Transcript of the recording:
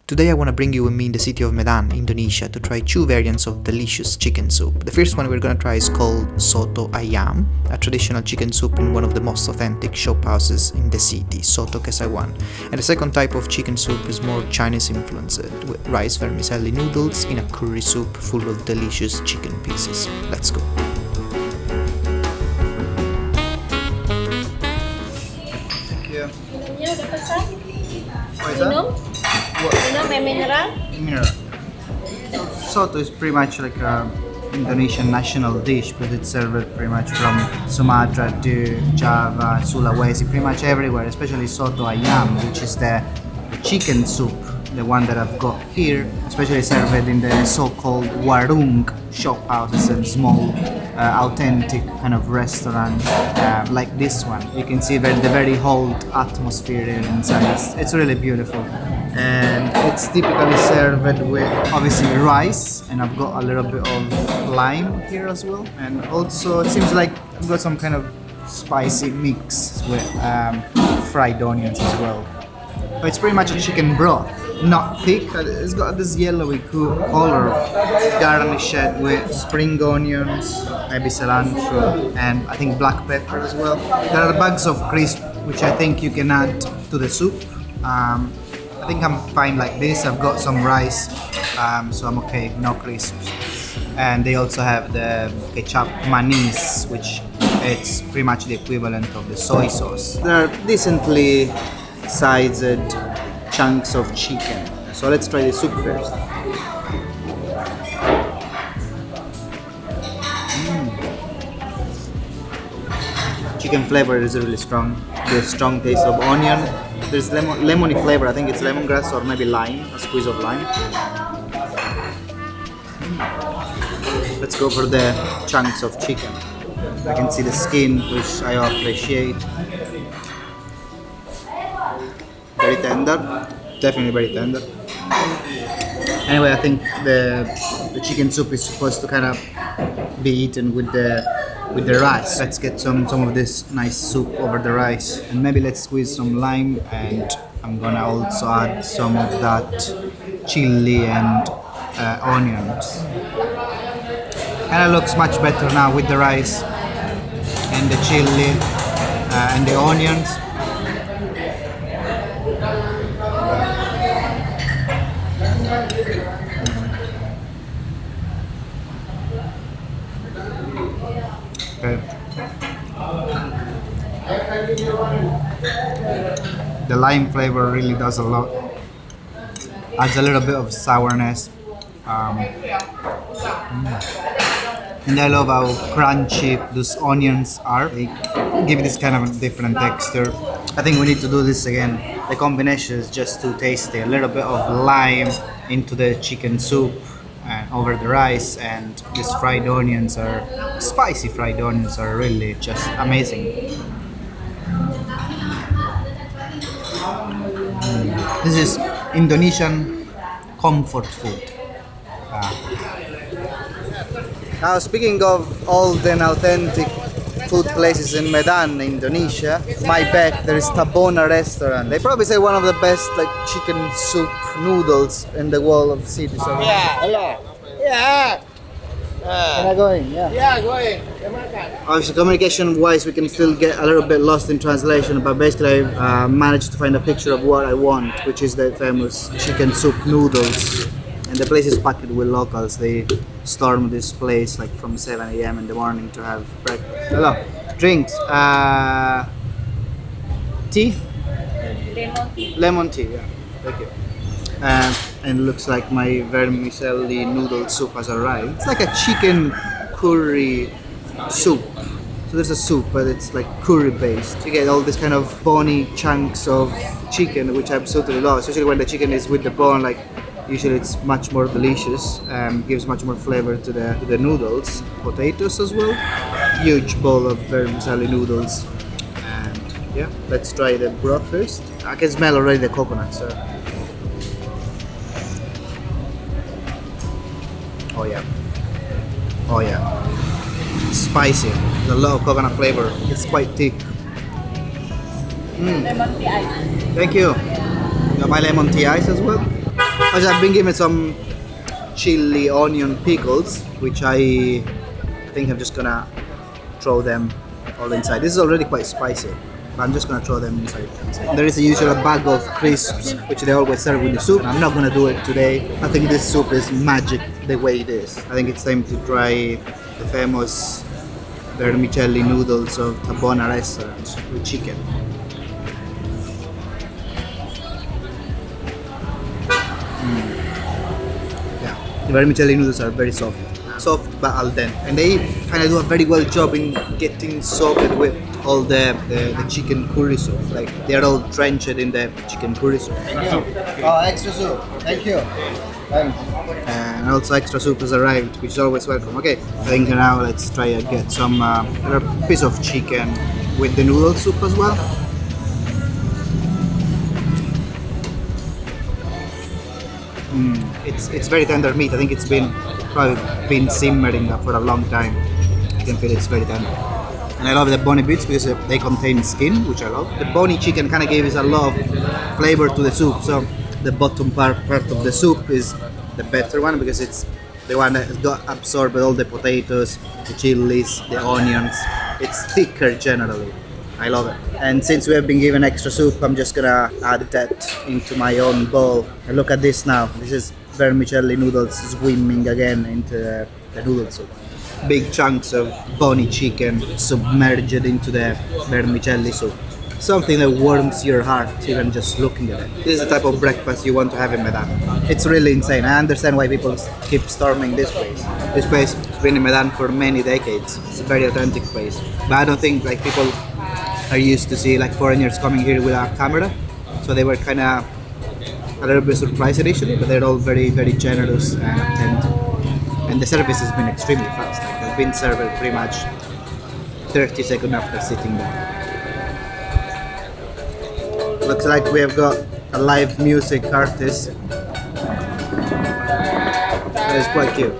Today I want to bring you with me in the city of Medan, Indonesia, to try two variants of delicious chicken soup. The first one we're gonna try is called Soto Ayam, a traditional chicken soup in one of the most authentic shop houses in the city, Soto Kesawan. And the second type of chicken soup is more Chinese influenced, with rice vermicelli noodles in a curry soup full of delicious chicken pieces. Let's go. Thank you. Minumnya udah pesan? What is that? Minum yang mineral? Mineral. Soto is pretty much like a Indonesian national dish, but it's served pretty much from Sumatra to Java, Sulawesi, pretty much everywhere, especially Soto Ayam, which is the chicken soup, the one that I've got here, especially served in the so-called warung shop houses and small authentic kind of restaurant like this one. You can see the very old atmosphere inside. It's really beautiful. And it's typically served with obviously rice, and I've got a little bit of lime here as well, and also it seems like I've got some kind of spicy mix with fried onions as well. But it's pretty much a chicken broth, not thick. It's got this yellowy color, garnished with spring onions, maybe cilantro, and I think black pepper as well. There are bags of crisp which I think you can add to the soup. I think I'm fine like this. I've got some rice, so I'm okay, no crisps. And they also have the ketchup manis, which it's pretty much the equivalent of the soy sauce. There are decently sized chunks of chicken. So let's try the soup first. Chicken flavor is really strong. There's strong taste of onion. There's lemony flavor. I think it's lemongrass or maybe lime, a squeeze of lime. Let's go for the chunks of chicken. I can see the skin, which I appreciate. Very tender, definitely very tender. Anyway, I think the chicken soup is supposed to kind of be eaten with the rice. Let's get some of this nice soup over the rice, and maybe let's squeeze some lime, and I'm gonna also add some of that chili and onions. And it looks much better now with the rice and the chili and the onions. Okay. The lime flavor really does a lot. Adds a little bit of sourness. And I love how crunchy those onions are. They give this kind of a different texture. I think we need to do this again. The combination is just too tasty. A little bit of lime into the chicken soup and over the rice, and these spicy fried onions are really just amazing. This is Indonesian comfort food. Now, speaking of old and authentic food places in Medan, Indonesia, my back there is Tabona Restaurant. They probably say one of the best like chicken soup noodles in the world of cities. Yeah, hello. Yeah. Am I going? Yeah. Yeah, going. Obviously, communication-wise, we can still get a little bit lost in translation, but basically I managed to find a picture of what I want, which is the famous chicken soup noodles. And the place is packed with locals. They storm this place like from 7 a.m. in the morning to have breakfast. Hello. Drinks. Tea? Lemon tea. Lemon tea, yeah. Thank you. And looks like my vermicelli noodle soup has arrived. It's like a chicken curry soup. So there's a soup, but it's like curry based. You get all this kind of bony chunks of chicken, which I absolutely love, especially when the chicken is with the bone. Like usually it's much more delicious, gives much more flavor to the noodles. Potatoes as well. Huge bowl of vermicelli noodles. And yeah, let's try the broth first. I can smell already the coconut, so. Oh yeah. Oh yeah. Spicy. There's a lot of coconut flavor. It's quite thick. Lemon tea ice. Thank you. You got my lemon tea ice as well? Also, I've been given some chili onion pickles, which I think I'm just gonna throw them all inside. This is already quite spicy, but I'm just gonna throw them inside. There is a usual bag of crisps, which they always serve with the soup. I'm not gonna do it today. I think this soup is magic the way it is. I think it's time to try the famous vermicelli noodles of Tabona Restaurant with chicken. Yeah, the vermicelli noodles are very soft but al dente, and they kind of do a very well job in getting soaked with all the chicken curry soup. Like they are all drenched in the chicken curry soup. Thank you. Oh, extra soup. Thank you. Thanks. And also extra soup has arrived, which is always welcome. Okay, I think now let's try and get some piece of chicken with the noodle soup as well. It's very tender meat. I think it's probably been simmering for a long time. You can feel it's very tender. And I love the bony bits because they contain skin, which I love. The bony chicken kind of gives a lot of flavor to the soup. So the bottom part of the soup is the better one because it's the one that got absorbed all the potatoes, the chilies, the onions. It's thicker generally. I love it. And since we have been given extra soup, I'm just gonna add that into my own bowl. And look at this now. This is vermicelli noodles swimming again into the noodle soup. Big chunks of bony chicken submerged into the vermicelli soup. Something that warms your heart even just looking at it. This is the type of breakfast you want to have in Medan. It's really insane. I understand why people keep storming this place. This place has been in Medan for many decades. It's a very authentic place. But I don't think like people are used to see like foreigners coming here with a camera. So they were kind of a little bit surprised initially, but they're all very, very generous and attentive. And the service has been extremely fast. Like I've been served pretty much 30 seconds after sitting down. Looks like we have got a live music artist. That is quite cute.